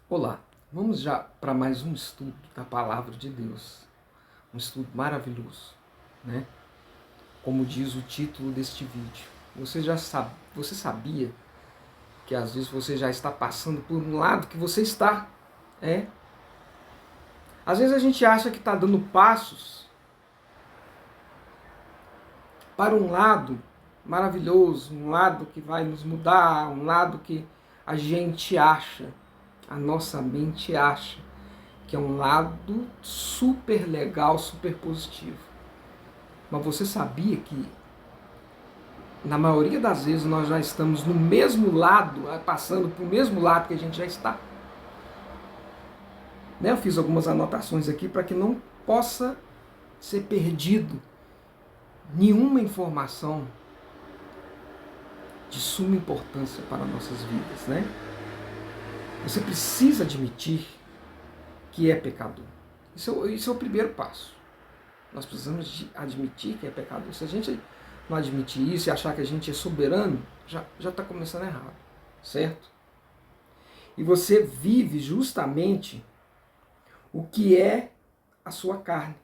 Olá, vamos já para mais um estudo da Palavra de Deus. Um estudo maravilhoso, né? Como diz o título deste vídeo. Você sabia que às vezes você já está passando por um lado que você está? Às vezes a gente acha que está dando passos para um lado maravilhoso, um lado que vai nos mudar, um lado que a gente acha, a nossa mente acha que é um lado super legal, super positivo. Mas você sabia que na maioria das vezes nós já estamos no mesmo lado, passando para o mesmo lado que a gente já está? Né? Eu fiz algumas anotações aqui para que não possa ser perdido nenhuma informação de suma importância para nossas vidas, né? Você precisa admitir que é pecador. Isso é o primeiro passo. Nós precisamos admitir que é pecador. Se a gente não admitir isso e achar que a gente é soberano, já está começando errado, certo? E você vive justamente o que é a sua carne.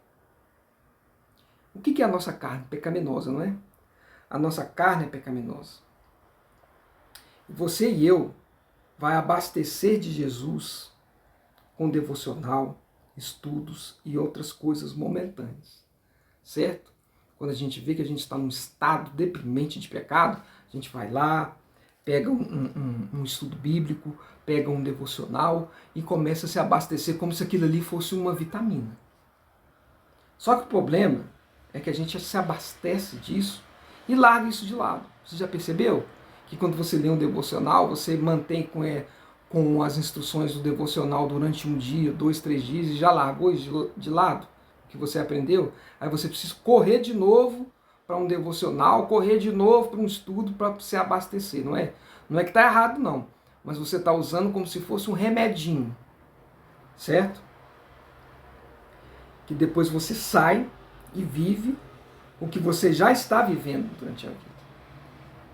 O que é a nossa carne? Pecaminosa, não é? A nossa carne é pecaminosa. Você e eu vai abastecer de Jesus com devocional, estudos e outras coisas momentâneas, certo? Quando a gente vê que a gente está num estado deprimente de pecado, a gente vai lá, pega um estudo bíblico, pega um devocional e começa a se abastecer como se aquilo ali fosse uma vitamina. Só que o problema é que a gente se abastece disso e larga isso de lado. Você já percebeu que quando você lê um devocional, você mantém com as instruções do devocional durante um dia, 2, 3 dias e já largou de lado o que você aprendeu? Aí você precisa correr de novo para um devocional, correr de novo para um estudo para se abastecer, não é? Não é que está errado não, mas você está usando como se fosse um remedinho, certo? Que depois você sai e vive o que você já está vivendo durante a vida,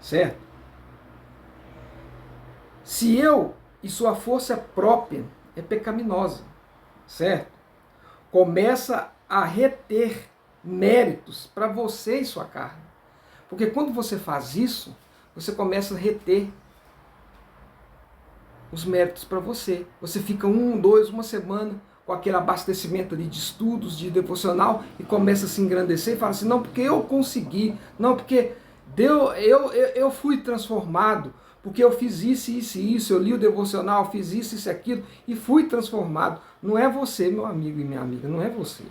certo? Se eu e sua força própria é pecaminosa, certo? Começa a reter méritos para você e sua carne. Porque quando você faz isso, você começa a reter os méritos para você. Você fica 1, 2, uma semana com aquele abastecimento ali de estudos, de devocional, e começa a se engrandecer e fala assim, não, porque eu consegui, não, porque eu fui transformado, porque eu fiz isso, isso e isso, eu li o devocional, fiz isso, isso e aquilo, e fui transformado. Não é você, meu amigo e minha amiga, não é você.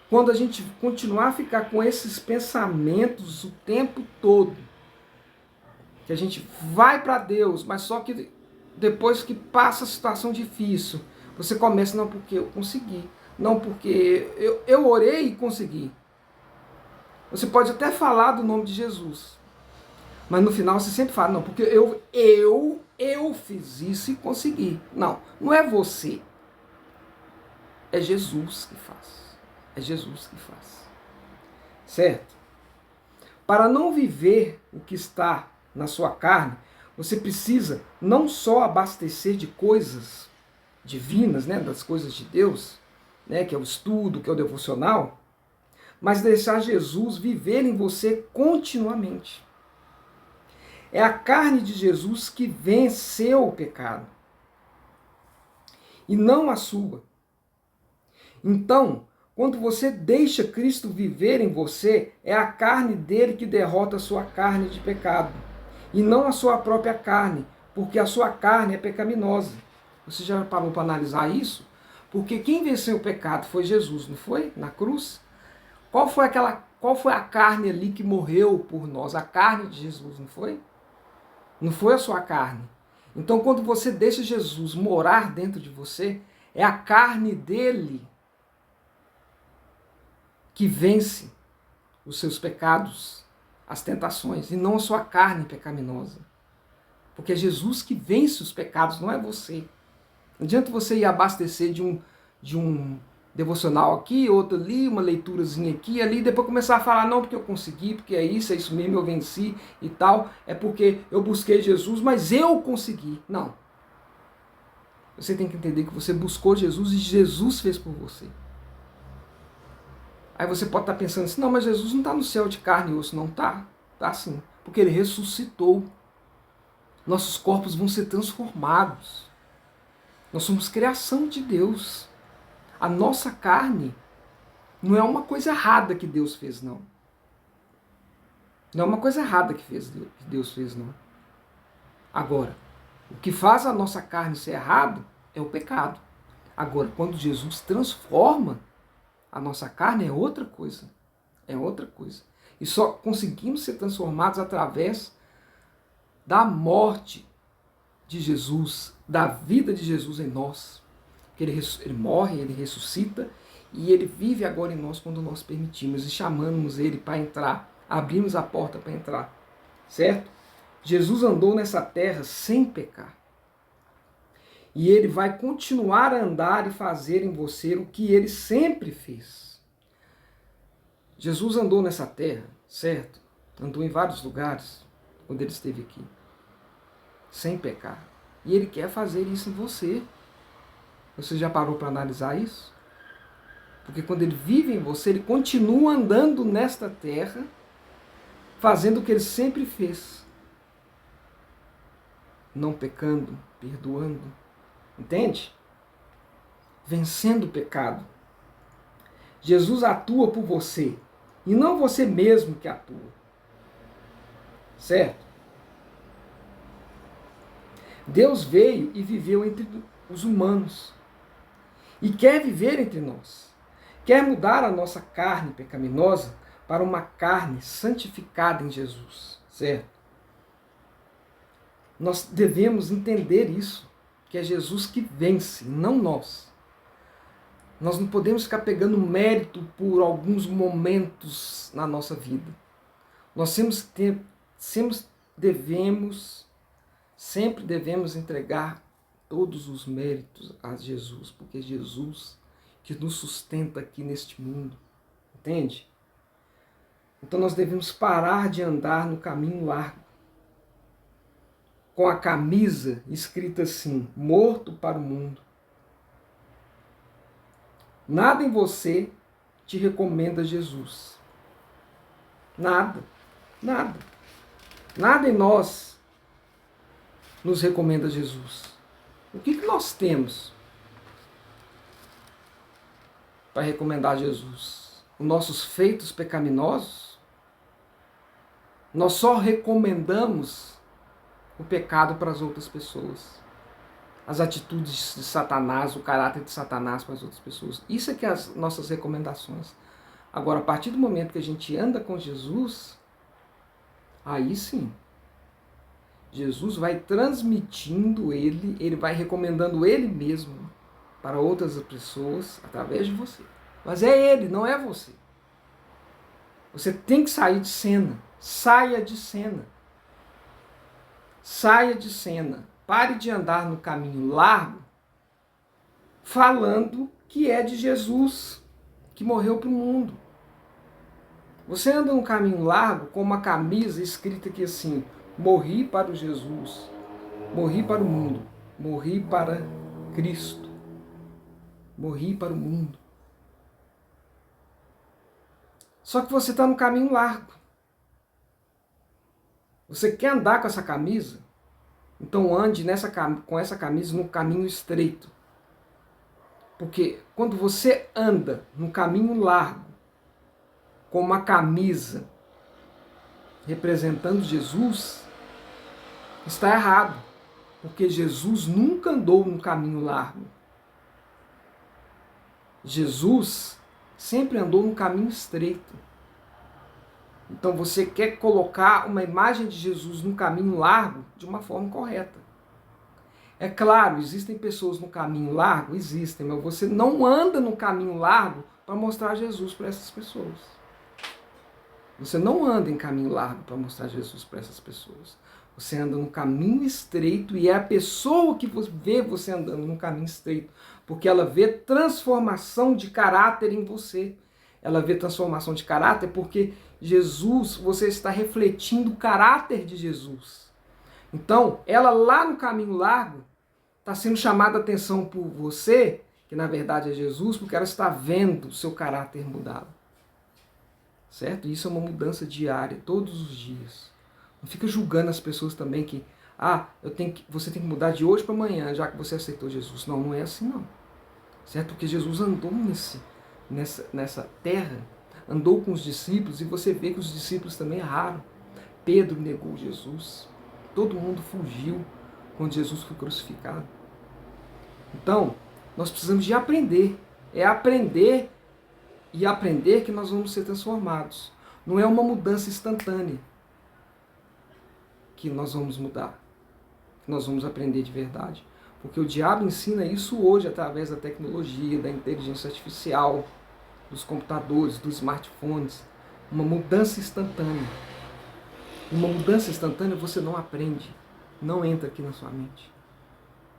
Quando a gente continuar a ficar com esses pensamentos o tempo todo, que a gente vai para Deus, mas só que depois que passa a situação difícil, você começa, não porque eu consegui, não porque eu orei e consegui. Você pode até falar do nome de Jesus, mas no final você sempre fala, não, porque eu fiz isso e consegui. Não, não é você. É Jesus que faz. É Jesus que faz. Certo? Para não viver o que está na sua carne, você precisa não só abastecer de coisas divinas, né, das coisas de Deus, né, que é o estudo, que é o devocional, mas deixar Jesus viver em você continuamente. É a carne de Jesus que venceu o pecado, e não a sua. Então, quando você deixa Cristo viver em você, é a carne dele que derrota a sua carne de pecado, e não a sua própria carne, porque a sua carne é pecaminosa. Você já parou para analisar isso? Porque quem venceu o pecado foi Jesus, não foi? Na cruz? Qual foi a carne ali que morreu por nós? A carne de Jesus, não foi? Não foi a sua carne. Então, quando você deixa Jesus morar dentro de você, é a carne dele que vence os seus pecados, as tentações, e não a sua carne pecaminosa. Porque é Jesus que vence os pecados, não é você. Não adianta você ir abastecer de um devocional aqui, outro ali, uma leiturazinha aqui, ali, e depois começar a falar, não, porque eu consegui, porque é isso mesmo, eu venci e tal, é porque eu busquei Jesus, mas eu consegui. Não. Você tem que entender que você buscou Jesus e Jesus fez por você. Aí você pode estar pensando assim, não, mas Jesus não está no céu de carne e osso. Não está, está sim, porque ele ressuscitou. Nossos corpos vão ser transformados. Nós somos criação de Deus. A nossa carne não é uma coisa errada que Deus fez, não. Não é uma coisa errada que Deus fez, não. Agora, o que faz a nossa carne ser errado é o pecado. Agora, quando Jesus transforma a nossa carne, é outra coisa. É outra coisa. E só conseguimos ser transformados através da morte de Jesus, da vida de Jesus em nós. Que ele morre, ele ressuscita e ele vive agora em nós quando nós permitimos e chamamos ele para entrar, abrimos a porta para entrar. Certo? Jesus andou nessa terra sem pecar. E ele vai continuar a andar e fazer em você o que ele sempre fez. Jesus andou nessa terra, certo? Andou em vários lugares quando ele esteve aqui, sem pecar. E ele quer fazer isso em você. Você já parou para analisar isso? Porque quando ele vive em você, ele continua andando nesta terra, fazendo o que ele sempre fez. Não pecando, perdoando. Entende? Vencendo o pecado. Jesus atua por você. E não você mesmo que atua. Certo? Deus veio e viveu entre os humanos. E quer viver entre nós. Quer mudar a nossa carne pecaminosa para uma carne santificada em Jesus. Certo? Nós devemos entender isso. Que é Jesus que vence, não nós. Nós não podemos ficar pegando mérito por alguns momentos na nossa vida. Nós sempre devemos entregar todos os méritos a Jesus, porque é Jesus que nos sustenta aqui neste mundo. Entende? Então nós devemos parar de andar no caminho largo, com a camisa escrita assim, morto para o mundo. Nada em você te recomenda Jesus. Nada. Nada. Nada em nós nos recomenda Jesus. O que nós temos para recomendar Jesus? Os nossos feitos pecaminosos? Nós só recomendamos o pecado para as outras pessoas. As atitudes de Satanás, o caráter de Satanás para as outras pessoas. Isso é que é as nossas recomendações. Agora, a partir do momento que a gente anda com Jesus, aí sim, Jesus vai transmitindo ele vai recomendando ele mesmo para outras pessoas através de você. Mas é ele, não é você. Você tem que sair de cena. Saia de cena. Saia de cena. Pare de andar no caminho largo falando que é de Jesus, que morreu para o mundo. Você anda no caminho largo com uma camisa escrita aqui assim, morri para o Jesus, morri para o mundo, morri para Cristo, morri para o mundo. Só que você está no caminho largo. Você quer andar com essa camisa? Então ande com essa camisa no caminho estreito. Porque quando você anda no caminho largo, com uma camisa representando Jesus, está errado. Porque Jesus nunca andou no caminho largo. Jesus sempre andou no caminho estreito. Então você quer colocar uma imagem de Jesus no caminho largo de uma forma correta. É claro, existem pessoas no caminho largo? Existem, mas você não anda no caminho largo para mostrar Jesus para essas pessoas. Você não anda em caminho largo para mostrar Jesus para essas pessoas. Você anda no caminho estreito e é a pessoa que vê você andando no caminho estreito, porque ela vê transformação de caráter em você. Ela vê transformação de caráter porque Jesus, você está refletindo o caráter de Jesus. Então, ela lá no caminho largo está sendo chamada a atenção por você, que na verdade é Jesus, porque ela está vendo o seu caráter mudado. Certo? Isso é uma mudança diária, todos os dias. Não fica julgando as pessoas também que você tem que mudar de hoje para amanhã, já que você aceitou Jesus. Não, não é assim não. Certo? Porque Jesus andou nessa terra, andou com os discípulos, e você vê que os discípulos também erraram. Pedro negou Jesus. Todo mundo fugiu quando Jesus foi crucificado. Então, nós precisamos de aprender. É aprender e aprender que nós vamos ser transformados. Não é uma mudança instantânea que nós vamos mudar, que nós vamos aprender de verdade. Porque o diabo ensina isso hoje através da tecnologia, da inteligência artificial, dos computadores, dos smartphones. Uma mudança instantânea. Uma mudança instantânea você não aprende. Não entra aqui na sua mente.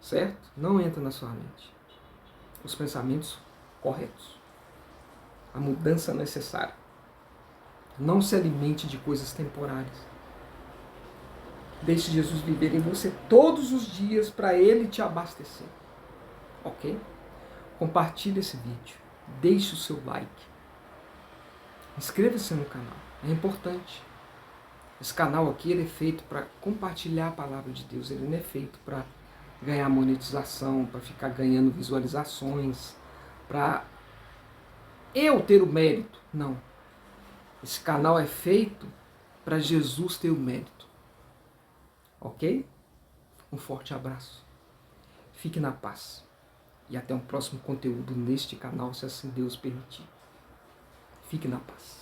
Certo? Não entra na sua mente. Os pensamentos corretos. A mudança necessária. Não se alimente de coisas temporárias. Deixe Jesus viver em você todos os dias para Ele te abastecer. Ok? Compartilhe esse vídeo. Deixe o seu like. Inscreva-se no canal. É importante. Esse canal aqui ele é feito para compartilhar a palavra de Deus. Ele não é feito para ganhar monetização, para ficar ganhando visualizações, para eu ter o mérito. Não. Esse canal é feito para Jesus ter o mérito. Ok? Um forte abraço. Fique na paz. E até um próximo conteúdo neste canal, se assim Deus permitir. Fique na paz.